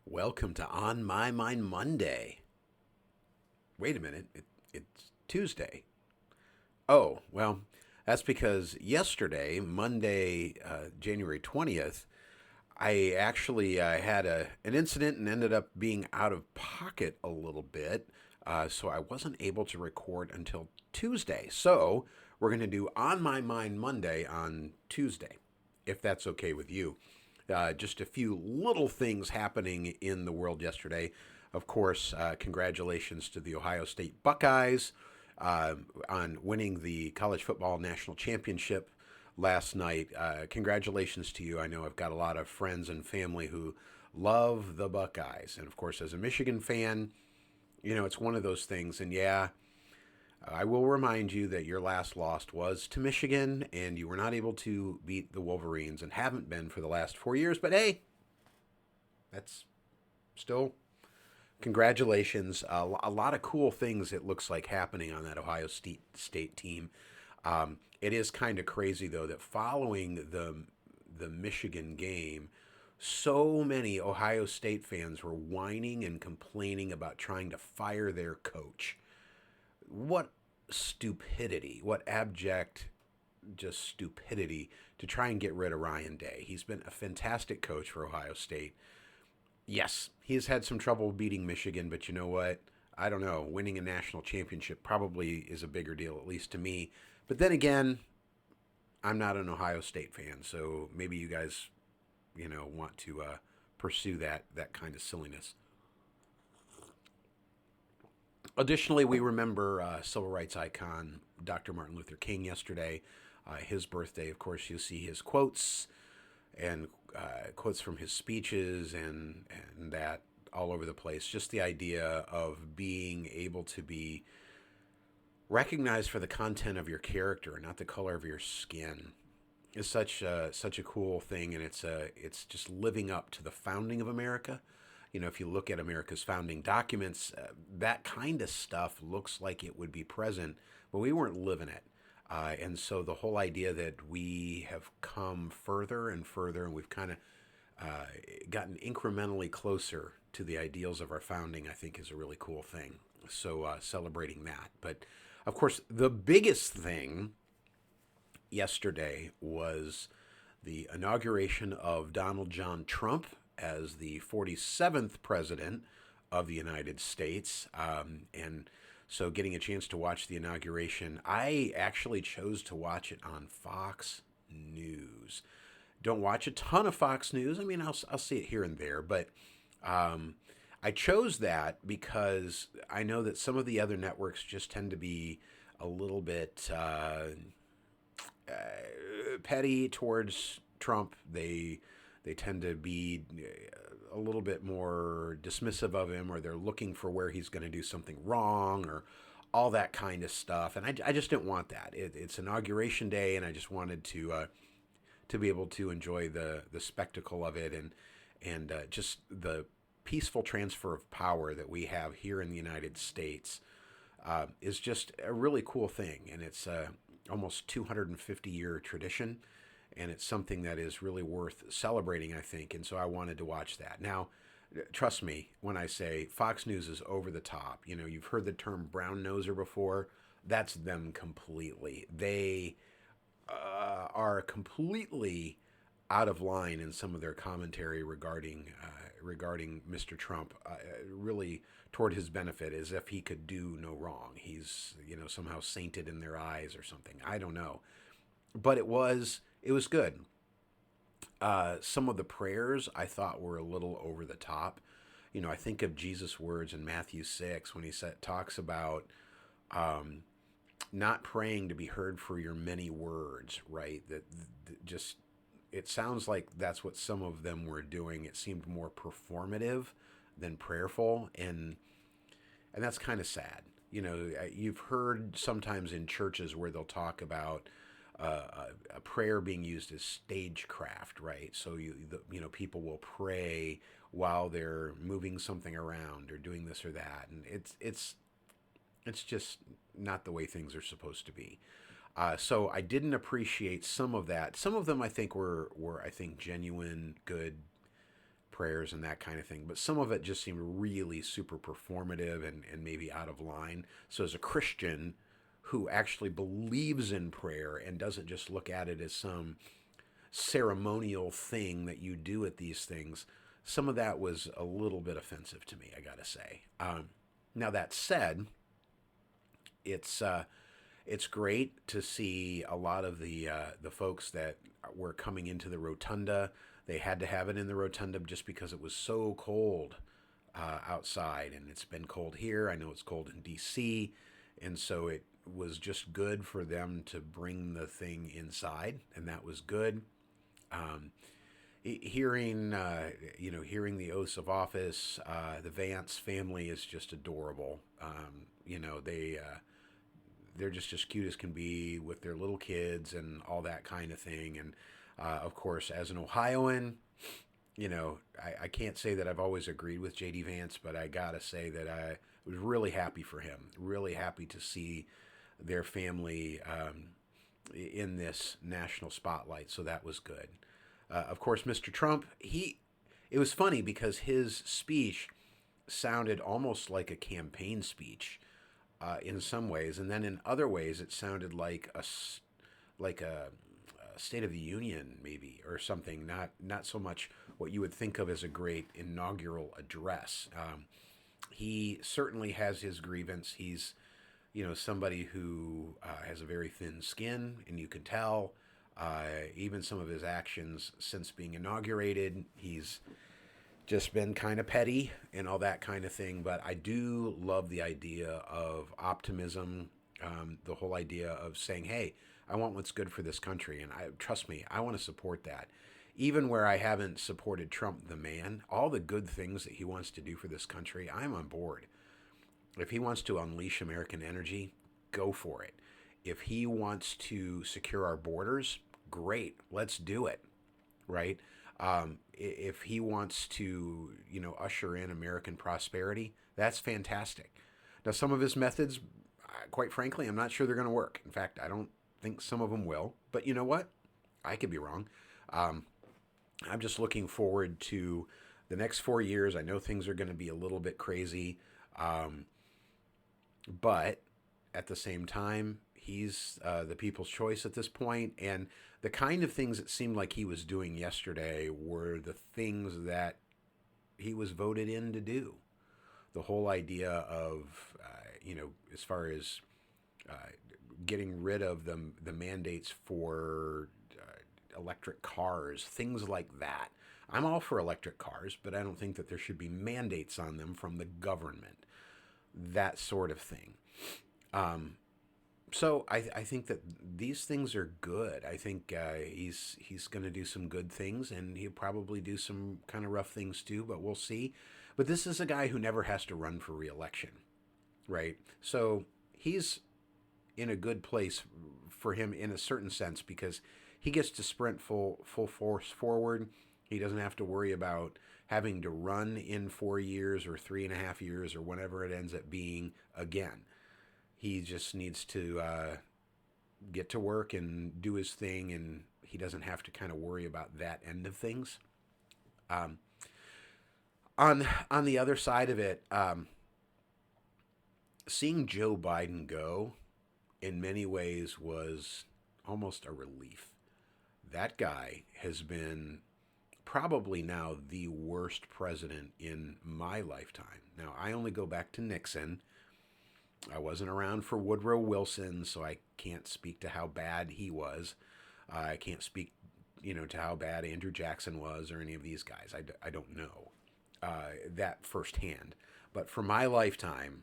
Welcome to On My Mind Monday. Wait a minute, it's Tuesday. Oh, well, that's because yesterday, Monday, January 20th, I actually had an incident and ended up being out of pocket a little bit. So I wasn't able to record until Tuesday. So we're going to do On My Mind Monday on Tuesday, if that's okay with you. Just a few little things happening in the world yesterday. Of course, congratulations to the Ohio State Buckeyes on winning the college football national championship last night. Congratulations to you. I know I've got a lot of friends and family who love the Buckeyes. And of course, as a Michigan fan, it's one of those things. And yeah, I will remind you that your last loss was to Michigan, and you were not able to beat the Wolverines and haven't been for the last 4 years. But hey, that's still congratulations. A lot of cool things it looks like happening on that Ohio State team. It is kind of crazy though that following the Michigan game, so many Ohio State fans were whining and complaining about trying to fire their coach. What stupidity! What abject just stupidity to try and get rid of Ryan Day. He's been a fantastic coach for Ohio State. Yes, he has had some trouble beating Michigan, but you know what? I don't know. Winning a national championship probably is a bigger deal, at least to me. But then again, I'm not an Ohio State fan, so maybe you guys, want to pursue that kind of silliness. Additionally, we remember civil rights icon Dr. Martin Luther King yesterday. His birthday, of course, you see his quotes and quotes from his speeches and that all over the place. Just the idea of being able to be recognized for the content of your character, not the color of your skin, is such a cool thing, and it's just living up to the founding of America. If you look at America's founding documents, that kind of stuff looks like it would be present, but we weren't living it. And so the whole idea that we have come further and further, and we've kind of gotten incrementally closer to the ideals of our founding, I think is a really cool thing. So celebrating that. But of course, the biggest thing yesterday was the inauguration of Donald John Trump as the 47th president of the United States. And so getting a chance to watch the inauguration, I actually chose to watch it on Fox News. Don't watch a ton of Fox News. I mean, I'll see it here and there, but I chose that because I know that some of the other networks just tend to be a little bit petty towards Trump. They tend to be a little bit more dismissive of him, or they're looking for where he's going to do something wrong, or all that kind of stuff. And I just didn't want that. It's inauguration day, and I just wanted to be able to enjoy the spectacle of it and just the peaceful transfer of power that we have here in the United States is just a really cool thing, and it's almost 250-year tradition, and it's something that is really worth celebrating, I think. And so I wanted to watch that. Now, trust me when I say Fox News is over the top. You've heard the term brown noser before. That's them completely. They are completely out of line in some of their commentary regarding Mr. Trump, really toward his benefit, as if he could do no wrong. He's somehow sainted in their eyes or something. I don't know, but it was good. Some of the prayers I thought were a little over the top. I think of Jesus' words in Matthew 6 when he talks about not praying to be heard for your many words, right? That just, it sounds like that's what some of them were doing. It seemed more performative than prayerful, and that's kind of sad. You've heard sometimes in churches where they'll talk about a prayer being used as stagecraft, right? So people will pray while they're moving something around or doing this or that, and it's just not the way things are supposed to be. So I didn't appreciate some of that. Some of them I think were I think genuine, good prayers and that kind of thing. But some of it just seemed really super performative and maybe out of line. So as a Christian who actually believes in prayer and doesn't just look at it as some ceremonial thing that you do at these things, some of that was a little bit offensive to me, I gotta say. Now that said, it's great to see a lot of the folks that were coming into the rotunda. They had to have it in the rotunda just because it was so cold outside, and it's been cold here. I know it's cold in D.C., and so it was just good for them to bring the thing inside, and that was good. Um, hearing hearing the oaths of office, the Vance family is just adorable. They're just as cute as can be with their little kids and all that kind of thing. And of course, as an Ohioan, I can't say that I've always agreed with J.D. Vance, but I gotta say that I was really happy for him. Really happy to see their family in this national spotlight. So that was good. Of course, Mr. Trump, it was funny because his speech sounded almost like a campaign speech in some ways, and then in other ways it sounded like a State of the Union maybe or something. Not so much what you would think of as a great inaugural address. He certainly has his grievance. He's somebody who has a very thin skin, and you can tell. Even some of his actions since being inaugurated, he's just been kind of petty and all that kind of thing. But I do love the idea of optimism, the whole idea of saying, hey, I want what's good for this country. And trust me, I want to support that. Even where I haven't supported Trump, the man, all the good things that he wants to do for this country, I'm on board. If he wants to unleash American energy, go for it. If he wants to secure our borders, great, let's do it, right? If he wants to, usher in American prosperity, that's fantastic. Now, some of his methods, quite frankly, I'm not sure they're going to work. In fact, I don't think some of them will. But you know what? I could be wrong. I'm just looking forward to the next 4 years. I know things are going to be a little bit crazy, but at the same time, he's the people's choice at this point, and the kind of things it seemed like he was doing yesterday were the things that he was voted in to do. The whole idea of, as far as getting rid of the mandates for electric cars, things like that. I'm all for electric cars, but I don't think that there should be mandates on them from the government. That sort of thing. So I think that these things are good. I think he's going to do some good things, and he'll probably do some kind of rough things too, but we'll see. But this is a guy who never has to run for re-election, right? So he's in a good place for him in a certain sense because he gets to sprint full force forward. He doesn't have to worry about having to run in 4 years or 3.5 years or whenever it ends up being again. He just needs to get to work and do his thing, and he doesn't have to kind of worry about that end of things. On the other side of it, seeing Joe Biden go in many ways was almost a relief. That guy has been probably now the worst president in my lifetime. Now, I only go back to Nixon. I wasn't around for Woodrow Wilson, so I can't speak to how bad he was. I can't speak, to how bad Andrew Jackson was or any of these guys. I don't know that firsthand. But for my lifetime,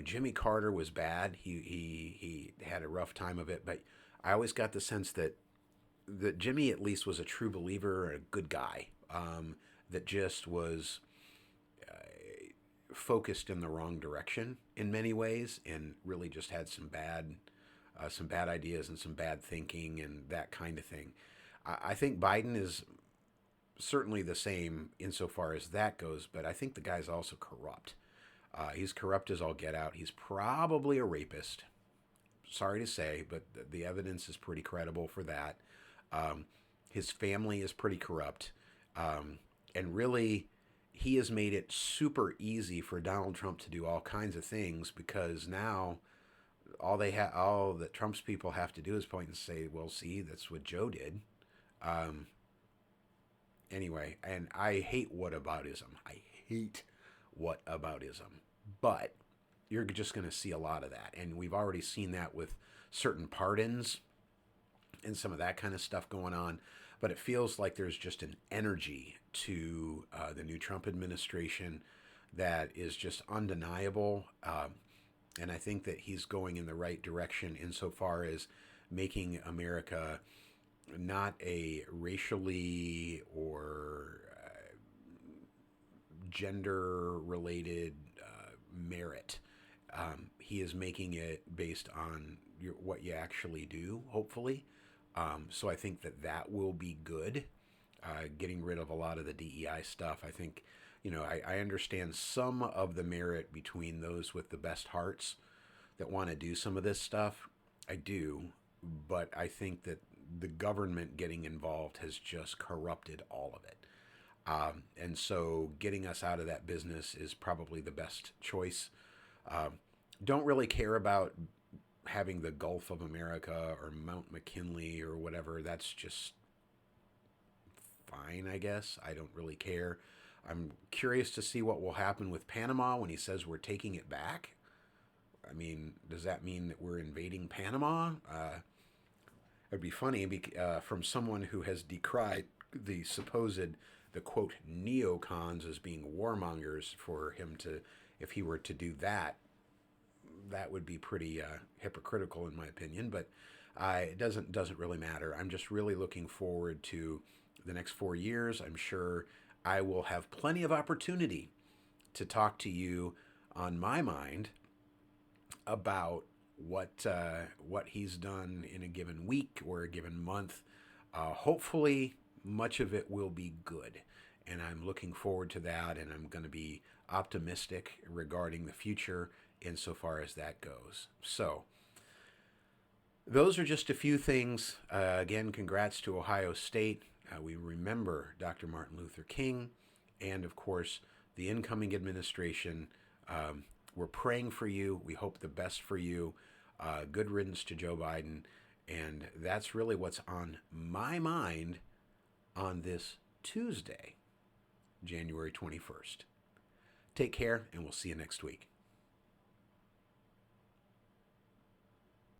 Jimmy Carter was bad. He had a rough time of it, but I always got the sense that Jimmy at least was a true believer, a good guy, that just was focused in the wrong direction in many ways, and really just had some bad ideas and some bad thinking and that kind of thing. I think Biden is certainly the same insofar as that goes, but I think the guy's also corrupt. He's corrupt as all get out. He's probably a rapist. Sorry to say, but the evidence is pretty credible for that. His family is pretty corrupt. And really, he has made it super easy for Donald Trump to do all kinds of things because now all that Trump's people have to do is point and say, "Well, see, that's what Joe did." Um, anyway, and I hate whataboutism. I hate whataboutism, but you're just going to see a lot of that, and we've already seen that with certain pardons and some of that kind of stuff going on. But it feels like there's just an energy to the new Trump administration that is just undeniable. And I think that he's going in the right direction insofar as making America not a racially or gender related merit. He is making it based on what you actually do, hopefully. So I think that that will be good. Getting rid of a lot of the DEI stuff. I think, I understand some of the merit between those with the best hearts that want to do some of this stuff. I do. But I think that the government getting involved has just corrupted all of it. And so getting us out of that business is probably the best choice. Don't really care about having the Gulf of America or Mount McKinley or whatever. That's just fine, I guess. I don't really care. I'm curious to see what will happen with Panama when he says we're taking it back. I mean, does that mean that we're invading Panama? It'd be funny from someone who has decried the quote, neocons as being warmongers for him to, if he were to do that, that would be pretty hypocritical in my opinion, but it doesn't really matter. I'm just really looking forward to the next 4 years. I'm sure I will have plenty of opportunity to talk to you on my mind about what he's done in a given week or a given month. Hopefully, much of it will be good, and I'm looking forward to that, and I'm going to be optimistic regarding the future insofar as that goes. So, those are just a few things. Again, congrats to Ohio State. We remember Dr. Martin Luther King, and of course, the incoming administration. We're praying for you. We hope the best for you. Good riddance to Joe Biden. And that's really what's on my mind on this Tuesday, January 21st. Take care, and we'll see you next week.